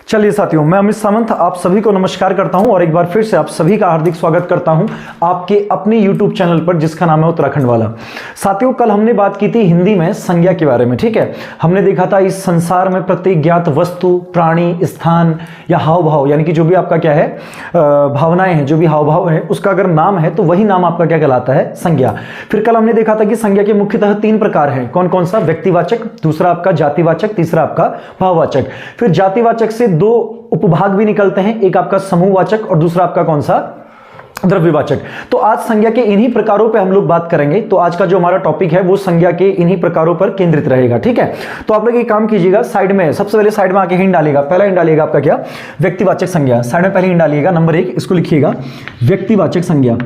चलिए साथियों, मैं अमित सामंत आप सभी को नमस्कार करता हूं और एक बार फिर से आप सभी का हार्दिक स्वागत करता हूं आपके अपने YouTube चैनल पर जिसका नाम है उत्तराखंड वाला। साथियों, कल हमने बात की थी हिंदी में संज्ञा के बारे में। ठीक है, हमने देखा था इस संसार में प्रत्येक ज्ञात वस्तु, प्राणी, स्थान या हाव भाव, यानी कि जो भी आपका क्या है भावनाएं हैं, जो भी हाव भाव है, उसका अगर नाम है तो वही नाम आपका क्या कहलाता है, संज्ञा। फिर कल हमने देखा था कि संज्ञा के मुख्यतः 3 प्रकार हैं। कौन कौन सा? व्यक्तिवाचक, दूसरा आपका जातिवाचक, तीसरा आपका भाववाचक। फिर जातिवाचक से 2 उपभाग भी निकलते हैं, एक आपका समूहवाचक और दूसरा आपका कौन सा, द्रव्यवाचक। तो आज संज्ञा के इन्हीं प्रकारों पे हम लोग बात करेंगे। तो आज का जो हमारा टॉपिक है वो संज्ञा के इन्हीं प्रकारों पर केंद्रित रहेगा। ठीक है, तो आप लोग एक काम कीजिएगा, साइड में सबसे पहले साइड में आके हिंट डालिएगा। पहला हिंट डालिएगा आपका क्या, व्यक्तिवाचक संज्ञा। साइड में पहले हिंट डालिएगा, नंबर 1 इसको लिखिएगा, व्यक्तिवाचक संज्ञा।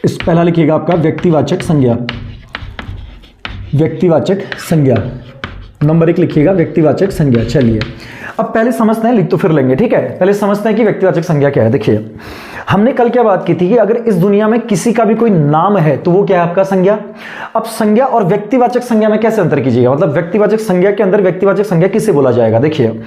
इस पहला लिखिएगा आपका व्यक्तिवाचक संज्ञा, व्यक्तिवाचक संज्ञा। नंबर 1 लिखिएगा व्यक्तिवाचक संज्ञा। चलिए अब पहले समझते हैं, लिख तो फिर लेंगे। ठीक है, पहले समझते हैं कि व्यक्तिवाचक संज्ञा क्या है। देखिए, हमने कल क्या बात की थी कि अगर इस दुनिया में किसी का भी कोई नाम है तो वो क्या है, आपका संज्ञा। अब संज्ञा और व्यक्तिवाचक संज्ञा में कैसे अंतर कीजिएगा, मतलब व्यक्तिवाचक संज्ञा के अंदर व्यक्तिवाचक संज्ञा किसे बोला जाएगा। देखिए,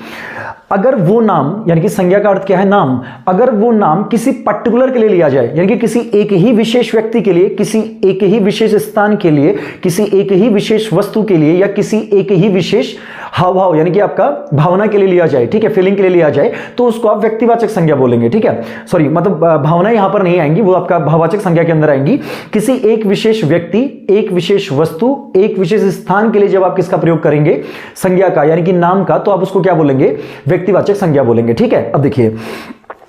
अगर वो नाम, यानी कि संज्ञा का अर्थ क्या है, नाम, अगर वो नाम किसी पर्टिकुलर के लिए लिया जाए, यानी कि किसी एक ही विशेष व्यक्ति के लिए, किसी एक ही विशेष स्थान के लिए, किसी एक ही विशेष वस्तु के लिए, या किसी एक ही विशेष हाव भाव, यानी कि आपका भावना के लिए लिया जाए, ठीक है, फीलिंग के लिए लिया जाए, तो उसको आप व्यक्तिवाचक संज्ञा बोलेंगे। ठीक है, सॉरी, मतलब भावना यहां पर नहीं आएंगी, वो आपका भाववाचक संज्ञा के अंदर आएंगी। किसी एक विशेष व्यक्ति, एक विशेष वस्तु, एक विशेष स्थान के लिए जब आप किसका प्रयोग करेंगे, संज्ञा का, यानी कि नाम का, तो आप उसको क्या बोलेंगे, व्यक्तिवाचक संज्ञा बोलेंगे। ठीक है, अब देखिए,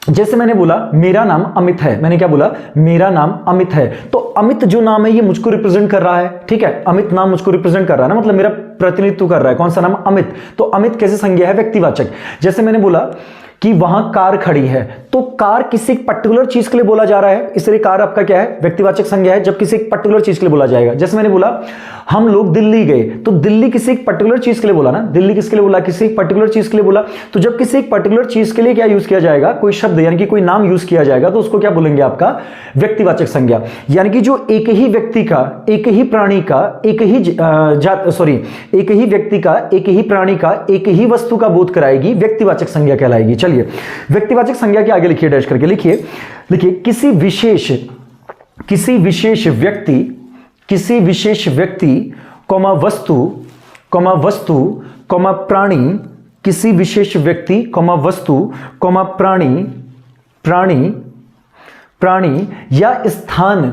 जैसे मैंने बोला मेरा नाम अमित है, मैंने क्या बोला, मेरा नाम अमित है, तो अमित जो नाम है ये मुझको रिप्रेजेंट कर रहा है। ठीक है, अमित नाम मुझको रिप्रेजेंट कर रहा है ना, मतलब मेरा प्रतिनिधित्व कर रहा है। कौन सा नाम, अमित। तो अमित कैसे संज्ञा है, व्यक्तिवाचक। जैसे मैंने बोला कि वहां कार खड़ी है, तो कार किसी पर्टिकुलर चीज के लिए बोला जा रहा है, इसलिए कार आपका क्या है, व्यक्तिवाचक संज्ञा है, जब किसी एक पर्टिकुलर चीज के लिए बोला जाएगा। जैसे मैंने बोला हम लोग दिल्ली गए, तो दिल्ली किसी एक पर्टिकुलर चीज के लिए बोला ना, दिल्ली किसके लिए बोला, किसी एक पर्टिकुलर चीज के लिए बोला। तो जब किसी एक पर्टिकुलर चीज के लिए क्या यूज किया जाएगा, कोई शब्द यानी कि कोई नाम यूज किया जाएगा, तो उसको क्या बोलेंगे, आपका व्यक्तिवाचक संज्ञा। यानी कि जो एक ही व्यक्ति का, एक ही प्राणी का, एक ही एक ही व्यक्ति का, एक ही प्राणी का, एक ही वस्तु का बोध कराएगी, व्यक्तिवाचक संज्ञा कहलाएगी। चलिए, व्यक्तिवाचक संज्ञा के आगे लिखिए, डैश करके लिखिए, किसी विशेष व्यक्ति कॉमा वस्तु कॉमा प्राणी, किसी विशेष व्यक्ति कॉमा वस्तु कॉमा प्राणी या स्थान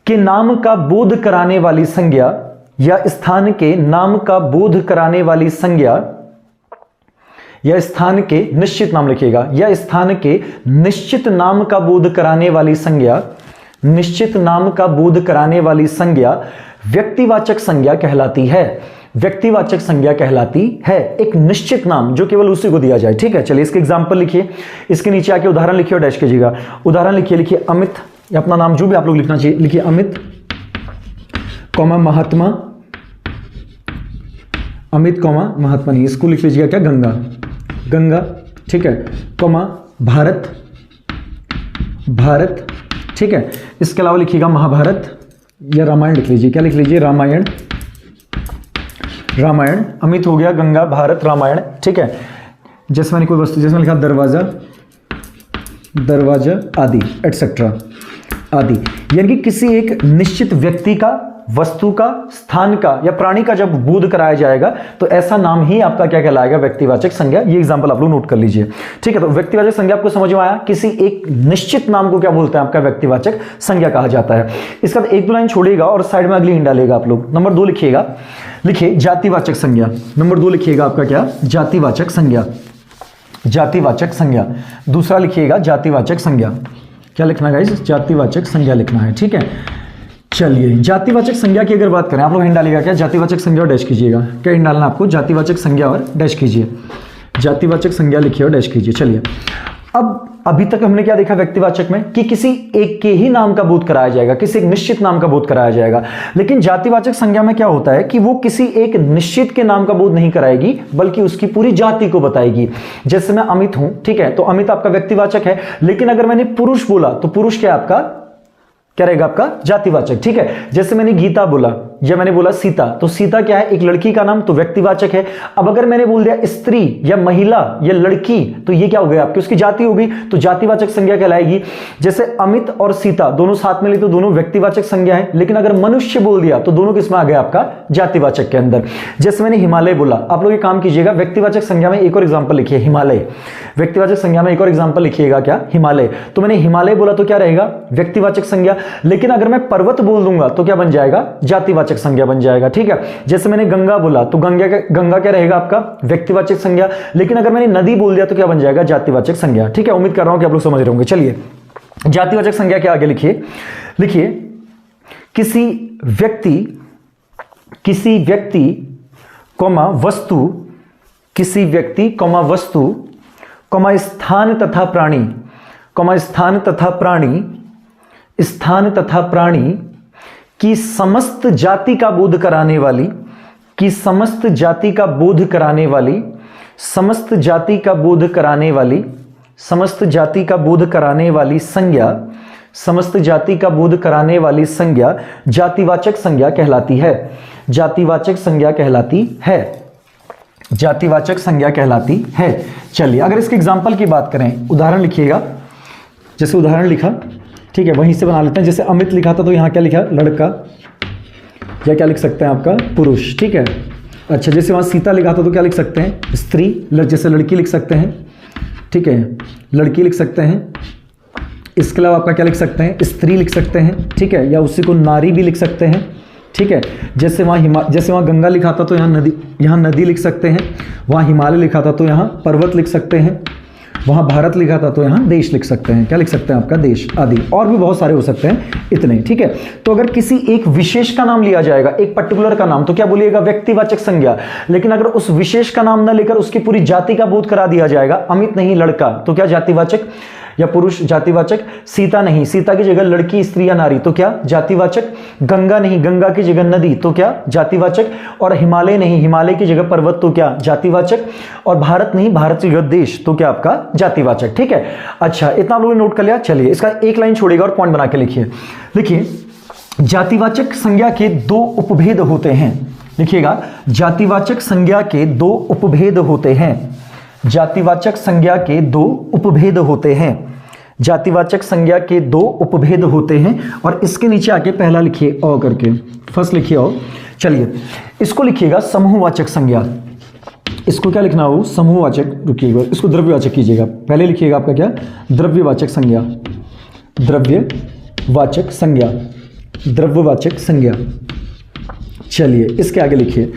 के नाम का बोध कराने वाली संज्ञा, या स्थान के नाम का बोध कराने वाली संज्ञा, या स्थान के निश्चित नाम लिखिएगा, या स्थान के निश्चित नाम का बोध कराने वाली संज्ञा, निश्चित नाम का बोध कराने वाली संज्ञा व्यक्तिवाचक संज्ञा कहलाती है। व्यक्तिवाचक संज्ञा कहलाती है, एक निश्चित नाम जो केवल उसी को दिया जाए। ठीक है, चलिए इसके एग्जांपल लिखिए, इसके नीचे आके उदाहरण लिखिए और डैश कीजिएगा। उदाहरण लिखिए अमित, या अपना नाम जो भी आप लोग लिखना चाहिए, लिखिए अमित कॉमा महात्मा, अमित कॉमा महात्मा नहीं, इसको लिख लीजिएगा क्या, गंगा। ठीक है, कॉमा भारत। ठीक है, इसके अलावा लिखिएगा महाभारत या रामायण लिख लीजिए, क्या लिख लीजिए, रामायण। अमित हो गया, गंगा, भारत, रामायण। ठीक है, जैसे मैंने कोई वस्तु, जैसे मैंने लिखा दरवाजा आदि एटसेट्रा आदि, यानी कि किसी एक निश्चित व्यक्ति का, वस्तु का, स्थान का या प्राणी का जब बोध कराया जाएगा तो ऐसा नाम ही आपका क्या कहलाएगा, व्यक्तिवाचक संज्ञा। ये एग्जांपल आप लोग नोट कर लीजिए। ठीक है, तो व्यक्तिवाचक संज्ञा आपको समझ में आया, किसी एक निश्चित नाम को क्या बोलते हैं, आपका व्यक्तिवाचक संज्ञा कहा जाता है। इसका 1-2 लाइन छोड़िएगा और साइड में अगली हिंट डालिएगा आप लोग। नंबर 2 लिखिएगा, लिखिए जातिवाचक संज्ञा। नंबर 2 लिखिएगा आपका क्या, जातिवाचक संज्ञा। दूसरा लिखिएगा जातिवाचक संज्ञा। क्या लिखना है गाइस, जातिवाचक संज्ञा लिखना है। ठीक है, चलिए जातिवाचक संज्ञा की अगर बात करें, आप लोग हिंट डालिएगा क्या, जातिवाचक संज्ञा और डैश कीजिएगा। क्या हिंट डालना आपको, जातिवाचक संज्ञा और डैश कीजिए, जातिवाचक संज्ञा लिखिए और डैश कीजिए। चलिए, अब अभी तक हमने क्या देखा व्यक्तिवाचक में, कि किसी एक के ही नाम का बोध कराया जाएगा, किसी एक निश्चित नाम का बोध कराया जाएगा। लेकिन जातिवाचक संज्ञा में क्या होता है कि वो किसी एक निश्चित के नाम का बोध नहीं कराएगी, बल्कि उसकी पूरी जाति को बताएगी। जैसे मैं अमित हूं, ठीक है, तो अमित आपका व्यक्तिवाचक है, लेकिन अगर मैंने पुरुष बोला तो पुरुष क्या आपका क्या रहेगा, आपका जातिवाचक। ठीक है, जैसे मैंने गीता बोला, या मैंने बोला सीता, तो सीता क्या है, एक लड़की का नाम, तो व्यक्तिवाचक है। अब अगर मैंने बोल दिया स्त्री या महिला या लड़की, तो ये क्या हो गया आपकी, उसकी जाति होगी, तो जातिवाचक संज्ञा कहलाएगी। जैसे अमित और सीता दोनों साथ में ली तो दोनों व्यक्तिवाचक संज्ञा है, लेकिन अगर मनुष्य बोल दिया तो दोनों किसमें आ गया आपका, जातिवाचक के अंदर। जैसे मैंने हिमालय बोला, आप लोग ये काम कीजिएगा, व्यक्तिवाचक संज्ञा में एक और एग्जांपल लिखिए, हिमालय। व्यक्तिवाचक संज्ञा में एक और एग्जांपल लिखिएगा, क्या, हिमालय। तो मैंने हिमालय बोला तो क्या रहेगा, व्यक्तिवाचक संज्ञा। लेकिन अगर मैं पर्वत बोल दूंगा तो क्या बन जाएगा, जातिवाचक संज्ञा बन जाएगा, ठीक है। जैसे मैंने गंगा बोला तो गंगा क्या रहेगा आपका, व्यक्तिवाचक संज्ञा। लेकिन अगर मैंने नदी बोल दिया तो क्या बन जाएगा, जातिवाचक संज्ञा, ठीक है। उम्मीद कर रहा हूं कि आप लोग समझ रहे होंगे। चलिए जातिवाचक संज्ञा के आगे लिखिए किसी व्यक्ति कॉमा वस्तु, किसी व्यक्ति कॉमा वस्तु कॉमा स्थान तथा प्राणी, कॉमा स्थान तथा प्राणी की समस्त जाति का बोध कराने वाली, की समस्त जाति का बोध कराने वाली, समस्त जाति का बोध कराने वाली, समस्त जाति का बोध कराने वाली संज्ञा, समस्त जाति का बोध कराने वाली संज्ञा जातिवाचक संज्ञा कहलाती है, जातिवाचक संज्ञा कहलाती है, जातिवाचक संज्ञा कहलाती है। चलिए अगर इसके एग्जाम्पल की बात करें, उदाहरण लिखिएगा, जैसे उदाहरण लिखा, ठीक है, वहीं से बना लेते हैं। जैसे अमित लिखा था तो यहाँ क्या लिखा, लड़का, या क्या लिख सकते हैं आपका, पुरुष, ठीक है। अच्छा, जैसे वहाँ सीता लिखा था तो क्या लिख सकते हैं, स्त्री, जैसे लड़की लिख सकते हैं, ठीक है, लड़की लिख सकते हैं। इसके अलावा आपका क्या लिख सकते हैं, स्त्री लिख सकते हैं, ठीक है, या उसी को नारी भी लिख सकते हैं, ठीक है। जैसे वहाँ गंगा लिखा था तो यहाँ नदी लिख सकते हैं, वहाँ हिमालय लिखा था तो यहाँ पर्वत लिख सकते हैं, वहाँ भारत लिखा था तो यहाँ देश लिख सकते हैं, क्या लिख सकते हैं आपका, देश आदि, और भी बहुत सारे हो सकते हैं, इतने, ठीक है। तो अगर किसी एक विशेष का नाम लिया जाएगा, एक पर्टिकुलर का नाम, तो क्या बोलिएगा, व्यक्तिवाचक संज्ञा। लेकिन अगर उस विशेष का नाम न लेकर उसकी पूरी जाति का बोध करा दिया जाएगा, अमित नहीं लड़का, तो क्या जातिवाचक या पुरुष, जातिवाचक। सीता नहीं, सीता की जगह लड़की, स्त्री या नारी, तो क्या, जातिवाचक। गंगा नहीं, गंगा की जगह नदी, तो क्या, जातिवाचक। और हिमालय नहीं, हिमालय की जगह पर्वत, तो क्या, जातिवाचक। और भारत नहीं, भारत की जगह देश, तो क्या आपका, जातिवाचक, ठीक है। अच्छा, इतना लोगों ने नोट कर लिया। चलिए इसका एक लाइन छोड़ेगा और पॉइंट बना के लिखिए जातिवाचक संज्ञा के दो उपभेद होते हैं। लिखिएगा, जातिवाचक संज्ञा के दो उपभेद होते हैं, जातिवाचक संज्ञा के दो उपभेद होते हैं, जातिवाचक संज्ञा के दो उपभेद होते हैं। और इसके नीचे आके पहला लिखिए अ करके, फर्स्ट लिखिए अ। चलिए इसको लिखिएगा समूहवाचक संज्ञा, इसको क्या लिखना हो, समूहवाचक, रुकिएगा, इसको द्रव्यवाचक कीजिएगा। पहले लिखिएगा आपका क्या, द्रव्यवाचक संज्ञा, द्रव्यवाचक संज्ञा, द्रव्यवाचक संज्ञा। चलिए इसके आगे लिखिए।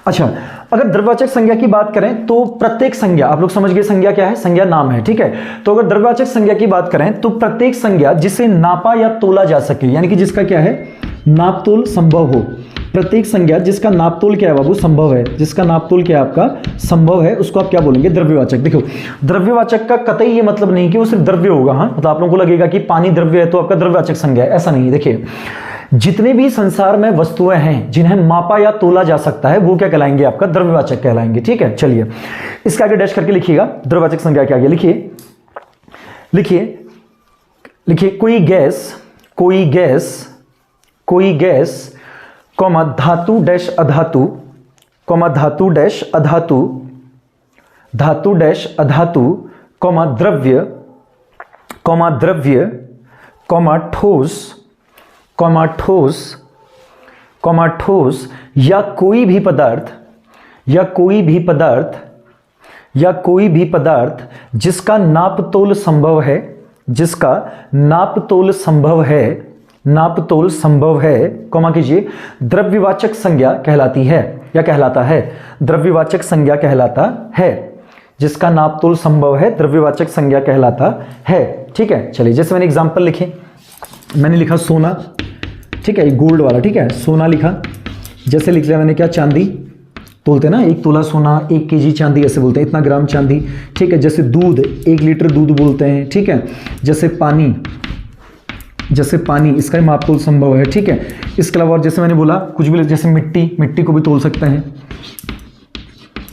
अच्छा, अगर द्रव्यवाचक संज्ञा की बात करें तो प्रत्येक संज्ञा, आप लोग समझ गए संज्ञा क्या है, संज्ञा नाम है, ठीक है। तो अगर द्रव्यवाचक संज्ञा की बात करें तो प्रत्येक संज्ञा जिसे नापा या तोला जा सके, यानी कि जिसका क्या है, नापतोल संभव हो। प्रत्येक संज्ञा जिसका नापतोल क्या है बाबू, संभव है, जिसका नापतोल क्या है आपका, संभव है, उसको आप क्या बोलेंगे, द्रव्यवाचक। देखो द्रव्यवाचक का कतई ये मतलब नहीं कि वो सिर्फ द्रव्य होगा, हाँ, मतलब आप लोगों को लगेगा कि पानी द्रव्य है तो आपका द्रव्यवाचक संज्ञा है, ऐसा नहीं। देखिए जितने भी संसार में वस्तुएं हैं जिन्हें मापा या तोला जा सकता है वो क्या कहलाएंगे, आपका द्रव्यवाचक कहलाएंगे, ठीक है। चलिए इसके आगे डैश करके लिखिएगा, द्रव्यवाचक संज्ञा के आगे लिखिए कोई गैस कॉमा धातु डैश अधातु, कॉमा धातु डैश अधातु, धातु डैश अधातु, कॉमा द्रव्य, कॉमा द्रव्य, कॉमा ठोस, कॉमा ठोस, कॉमा ठोस, या कोई भी पदार्थ, या कोई भी पदार्थ, या कोई भी पदार्थ जिसका नापतोल संभव है, जिसका नापतोल संभव है, नापतोल संभव है, कॉमा कीजिए, द्रव्यवाचक संज्ञा कहलाती है या कहलाता है, द्रव्यवाचक संज्ञा कहलाता है, जिसका नापतोल संभव है द्रव्यवाचक संज्ञा कहलाता है, ठीक है। चलिए जैसे मैंने एग्जांपल लिखे, मैंने लिखा सोना, ठीक है, गोल्ड वाला, ठीक है, सोना लिखा। जैसे लिख लिया मैंने क्या, चांदी बोलते हैं ना, 1 तोला सोना, 1 केजी चांदी ऐसे बोलते हैं, इतना ग्राम चांदी, ठीक है। जैसे दूध, 1 लीटर दूध बोलते हैं, ठीक है। जैसे पानी, जैसे पानी, इसका मापतोल संभव है, ठीक है। इसके अलावा और जैसे मैंने बोला कुछ भी, जैसे मिट्टी, मिट्टी को भी तोल सकते हैं,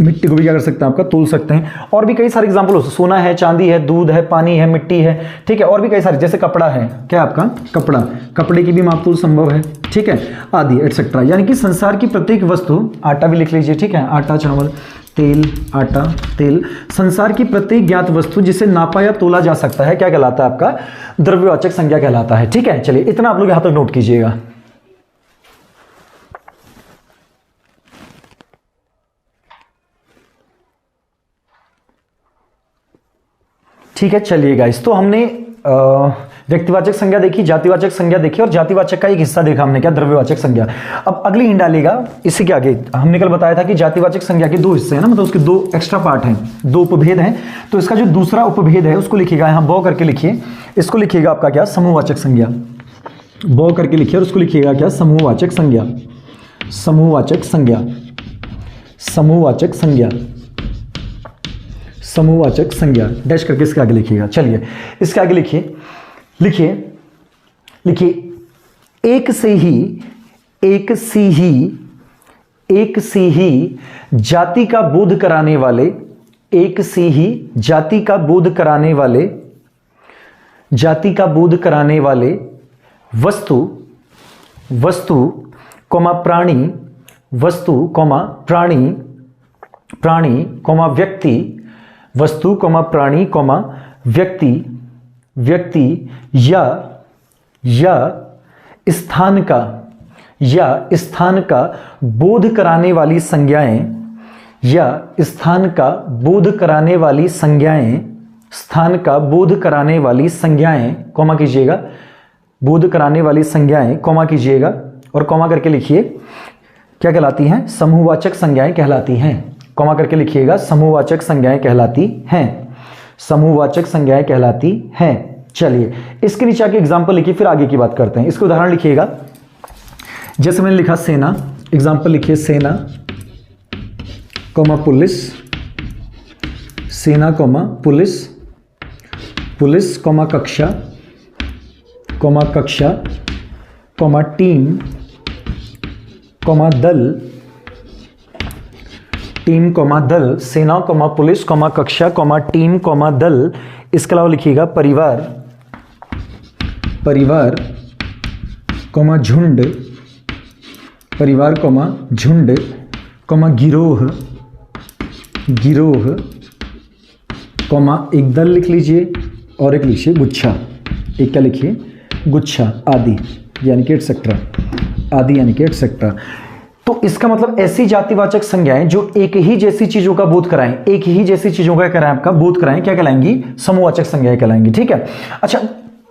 मिट्टी को भी क्या कर सकते हैं आपका तोल सकते हैं। और भी कई सारे एग्जांपल हो सकते, सोना है, चांदी है, दूध है, पानी है, मिट्टी है, ठीक है। और भी कई सारे, जैसे कपड़ा है, क्या आपका कपड़ा, कपड़े की भी माप तोल संभव है, ठीक है, आदि एटसेट्रा। यानी कि संसार की प्रत्येक वस्तु, आटा भी लिख लीजिए, ठीक है, आटा, चावल, तेल, आटा, तेल, संसार की प्रत्येक ज्ञात वस्तु जिसे नापा या तोला जा सकता है क्या कहलाता है आपका द्रव्यवाचक संज्ञा कहलाता है, ठीक है। चलिए इतना आप लोग यहां तक नोट कीजिएगा। ठीक है, चलिए गाइस, तो हमने व्यक्तिवाचक संज्ञा देखी, जातिवाचक संज्ञा देखी और जातिवाचक का एक हिस्सा देखा हमने, क्या द्रव्यवाचक संज्ञा। अब अगली हिंट डालेगा इसी के आगे। हमने कल बताया था कि जातिवाचक संज्ञा के दो हिस्से हैं ना, मतलब उसके दो एक्स्ट्रा पार्ट हैं, दो उपभेद हैं। तो इसका जो दूसरा उपभेद है उसको लिखिएगा, यहां बौ करके लिखिए, इसको लिखिएगा आपका क्या समूहवाचक संज्ञा, बौ करके लिखिए और उसको लिखिएगा क्या समूहवाचक संज्ञा, समूहवाचक संज्ञा, समूहवाचक संज्ञा, समूहवाचक संज्ञा, डैश करके इसके आगे लिखिएगा। चलिए इसके आगे लिखिए, लिखिए, लिखिए, एक से ही जाति का बोध कराने वाले, एक से ही जाति का बोध कराने वाले, जाति का बोध कराने वाले वस्तु, वस्तु कौमा प्राणी, वस्तु कौमा प्राणी, प्राणी कौमा व्यक्ति, वस्तु कौमा प्राणी कौमा व्यक्ति, व्यक्ति या स्थान का, या स्थान का बोध कराने वाली संज्ञाएं, या स्थान का बोध कराने वाली संज्ञाएं, स्थान का बोध कराने वाली संज्ञाएं, कॉमा कीजिएगा, बोध कराने वाली संज्ञाएं, कॉमा कीजिएगा और कॉमा करके लिखिए, क्या कहलाती हैं समूहवाचक संज्ञाएं कहलाती हैं, कॉमा करके लिखिएगा, समूहवाचक संज्ञाएं कहलाती हैं, समूहवाचक संज्ञाएं कहलाती हैं। चलिए इसके नीचे आके एग्जांपल लिखिए, फिर आगे की बात करते हैं। इसके उदाहरण लिखिएगा, जैसे मैंने लिखा सेना, एग्जांपल लिखिए सेना कॉमा पुलिस, सेना कॉमा पुलिस, पुलिस कॉमा कक्षा, कॉमा कक्षा कॉमा टीम कॉमा दल, टीम कॉमा दल, सेना कॉमा पुलिस कॉमा कक्षा कॉमा टीम कॉमा दल। इसके अलावा लिखिएगा परिवार, परिवार कॉमा झुंड, परिवार कॉमा झुंड कॉमा गिरोह, गिरोह कॉमा एक दल लिख लीजिए और एक लिखिए गुच्छा, एक क्या लिखिए गुच्छा, आदि यानी कि एटसेट्रा, आदि यानी कि एटसेट्रा। तो इसका मतलब ऐसी जातिवाचक संज्ञाएं जो एक ही जैसी चीजों का बोध कराएं, एक ही जैसी चीजों का कराएं, आपका बोध कराएं, क्या कहलाएंगी समूहवाचक संज्ञाएं कहलाएंगी, ठीक है। अच्छा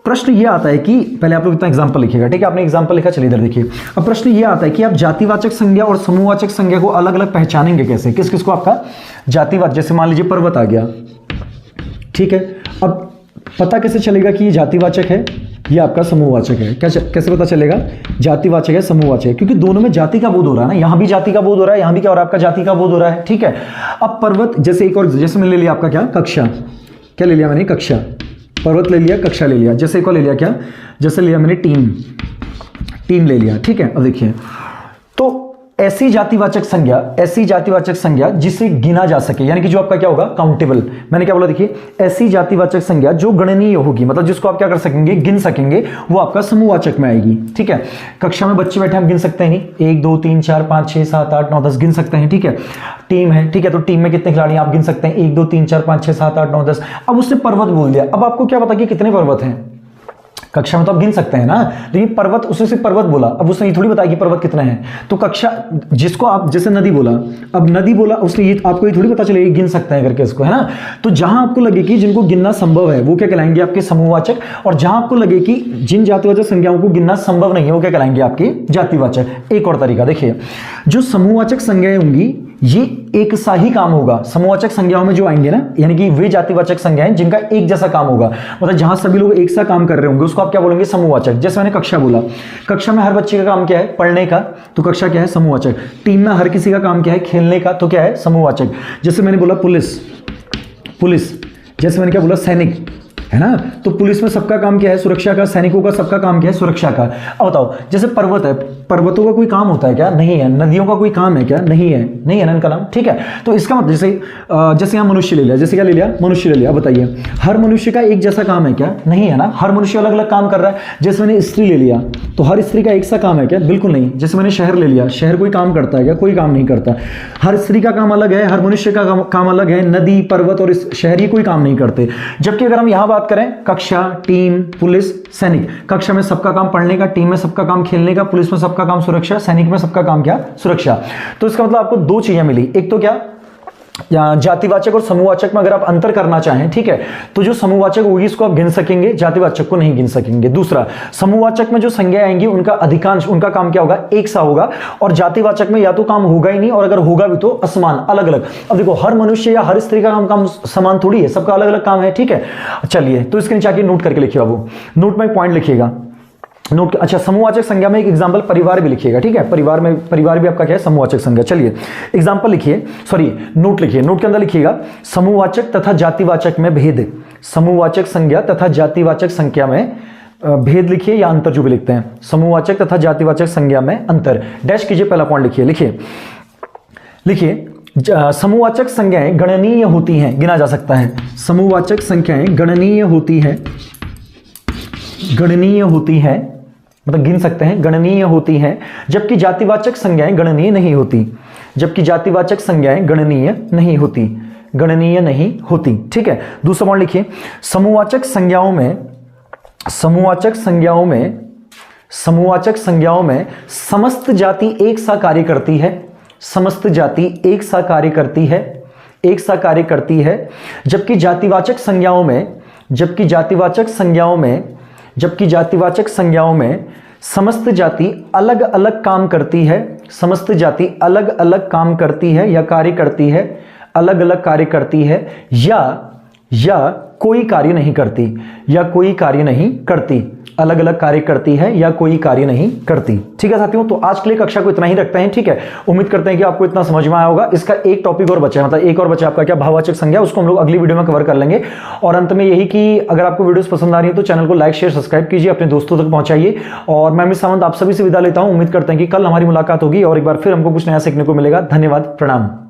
प्रश्न ये आता है कि पहले आप लोग इतना एग्जांपल लिखिएगा, ठीक है, आपने एग्जांपल लिखा, चलिए इधर देखिए। अब प्रश्न ये आता है कि आप जातिवाचक संज्ञा और समूहवाचक संज्ञा को अलग अलग पहचानेंगे कैसे, किस किस को आपका जातिवाचक, जैसे मान लीजिए पर्वत आ गया, ठीक है, अब पता कैसे चलेगा कि ये जातिवाचक है, ये आपका समूहवाचक है, कैसे पता चलेगा जातिवाचक है समूहवाचक है, क्योंकि दोनों में जाति का बोध हो रहा है ना, यहां भी जाति का बोध हो रहा है, यहां भी क्या हो रहा है आपका जाति का बोध हो रहा है, ठीक है। अब पर्वत, जैसे एक और, जैसे मैंने ले लिया आपका क्या कक्षा, क्या ले लिया मैंने कक्षा, पर्वत ले लिया, कक्षा ले लिया, जैसे एक और ले लिया क्या, जैसे लिया मैंने टीम, टीम ले लिया, ठीक है। अब देखिए, तो ऐसी जातिवाचक संज्ञा, ऐसी जातिवाचक संज्ञा जिसे गिना जा सके, यानी कि जो आपका क्या होगा काउंटेबल, मैंने क्या बोला देखिए, ऐसी जातिवाचक संज्ञा जो गणनीय होगी, मतलब जिसको आप क्या कर सकेंगे गिन सकेंगे, वो आपका समूहवाचक में आएगी, ठीक है। कक्षा में बच्चे बैठे हम गिन सकते हैं नहीं, 1 2 3 4 5 6 7 8 9 10 गिन सकते हैं, ठीक है। टीम है, ठीक है, तो टीम में कितने खिलाड़ी आप गिन सकते हैं, 1 2 3 4 5 6 7 8 9 10। अब उसने पर्वत बोल दिया, अब आपको क्या पता कि कितने पर्वत हैं, कक्षा में तो आप गिन सकते हैं ना, लेकिन पर्वत, उसने सिर्फ पर्वत बोला, अब उसने ये थोड़ी बताया कि पर्वत कितने हैं, तो कक्षा, जिसको आप जैसे नदी बोला, अब नदी बोला उसने, ये आपको ये थोड़ी पता चलेगा गिन सकते हैं करके इसको, है ना। तो जहां आपको लगे कि जिनको गिनना संभव है वो क्या कहलाएंगे आपके समूहवाचक, और जहां आपको लगे कि जिन जातिवाचक संज्ञाओं को गिनना संभव नहीं है वो क्या कहलाएंगे आपके जातिवाचक। एक और तरीका देखिए, जो समूहवाचक संज्ञाएं होंगी ये एक सा ही काम होगा, समूहवाचक संज्ञाओं में जो आएंगे ना, यानी कि वे जातिवाचक संज्ञाएं जिनका एक जैसा काम होगा, मतलब जहां सभी लोग एक सा काम कर रहे होंगे उसको आप क्या बोलेंगे समूहवाचक। जैसे मैंने कक्षा बोला, कक्षा में हर बच्चे का काम क्या है पढ़ने का, तो कक्षा क्या है समूहवाचक। टीम में हर किसी का काम क्या है खेलने का, तो क्या है समूहवाचक। जैसे मैंने बोला पुलिस, पुलिस, जैसे मैंने क्या बोला सैनिक, है ना। तो पुलिस में सबका काम क्या है? सुरक्षा का। सैनिकों का सबका काम क्या है? सुरक्षा का। अब बताओ, जैसे पर्वत है, पर्वतों का कोई काम होता है क्या? नहीं है। नदियों का कोई काम है क्या? नहीं है, नहीं है ना इनका नाम, ठीक है। तो इसका मतलब जैसे यहाँ मनुष्य ले लिया, जैसे क्या ले लिया? मनुष्य ले लिया। बताइए, हर मनुष्य का एक जैसा काम है क्या? नहीं है ना, हर मनुष्य अलग अलग काम कर रहा है। जैसे मैंने स्त्री ले लिया, तो हर स्त्री का एक सा काम है क्या? बिल्कुल नहीं। जैसे मैंने शहर ले लिया, शहर कोई काम करता है क्या? कोई काम नहीं करता। हर स्त्री का काम अलग है, हर मनुष्य का काम अलग है। नदी, पर्वत और शहरी कोई काम नहीं करते। जबकि अगर हम यहां बात करें, कक्षा, टीम, पुलिस, सैनिक, कक्षा में सबका काम पढ़ने का, टीम में सबका काम खेलने का, पुलिस में सबका काम सुरक्षा, सैनिक में सबका काम क्या? सुरक्षा। तो इसका मतलब आपको दो चीजें मिली। एक तो क्या, जातिवाचक और समूहवाचक में अगर आप अंतर करना चाहें, ठीक है, तो जो समूहवाचक होगी इसको आप गिन सकेंगे, जातिवाचक को नहीं गिन सकेंगे। दूसरा, समूहवाचक में जो संज्ञा आएंगी उनका अधिकांश, उनका काम क्या होगा? एक सा होगा। और जातिवाचक में या तो काम होगा ही नहीं, और अगर होगा भी तो असमान, अलग अलग। अब देखो, हर मनुष्य या हर स्त्री का काम समान थोड़ी है, सबका अलग अलग काम है, ठीक है। चलिए, तो इसके नीचे आके नोट करके लिखिए बाबू, नोट में एक पॉइंट लिखिएगा, नोट। अच्छा, समूहवाचक संज्ञा में एक एग्जांपल परिवार भी लिखिएगा, ठीक है। परिवार में, परिवार भी आपका क्या है? समूहवाचक संज्ञा। चलिए एग्जांपल लिखिए, सॉरी नोट लिखिए। नोट के अंदर लिखिएगा, समूहवाचक तथा जातिवाचक में भेद। समूहवाचक संज्ञा तथा जातिवाचक संज्ञा में भेद लिखिए, या अंतर जो भी लिखते हैं। समूहवाचक तथा जातिवाचक संज्ञा में अंतर, डैश कीजिए, पहला पॉइंट लिखिए। लिखिए समूहवाचक संज्ञाएं गणनीय होती हैं, गिना जा सकता है। समूहवाचक संख्याएं गणनीय होती है, गणनीय होती है, मतलब गिन सकते हैं, गणनीय होती हैं, जबकि जातिवाचक संज्ञाएं गणनीय नहीं होती। जबकि जातिवाचक संज्ञाएं गणनीय नहीं होती, गणनीय नहीं होती, ठीक है। दूसरा पॉइंट लिखिए, समूहवाचक संज्ञाओं में, समूहवाचक संज्ञाओं में, समूहवाचक संज्ञाओं में समस्त जाति एक सा कार्य करती है। समस्त जाति एक सा कार्य करती है, एक सा कार्य करती है। जबकि जातिवाचक संज्ञाओं में, जबकि जातिवाचक संज्ञाओं में, जबकि जातिवाचक संज्ञाओं में समस्त जाति अलग अलग काम करती है। समस्त जाति अलग अलग काम करती है या कार्य करती है, अलग अलग कार्य करती है, या कोई कार्य नहीं करती, या कोई कार्य नहीं करती। अलग अलग कार्य करती है या कोई कार्य नहीं करती, ठीक है साथियों। तो आज के लिए कक्षा को इतना ही रखते हैं, ठीक है। उम्मीद करते हैं कि आपको इतना समझ में आया होगा। इसका एक टॉपिक और बचा है, मतलब एक और बचा आपका क्या? भाववाचक संज्ञा। उसको हम लोग अगली वीडियो में कवर कर लेंगे। और अंत में यही कि अगर आपको वीडियोस पसंद आ रही है तो चैनल को लाइक, शेयर, सब्सक्राइब कीजिए, अपने दोस्तों तक पहुंचाइए। और मैं अमित सावंत आप सभी से विदा लेता हूं। उम्मीद करते हैं कि कल हमारी मुलाकात होगी और एक बार फिर हमको कुछ नया सीखने को मिलेगा। धन्यवाद, प्रणाम।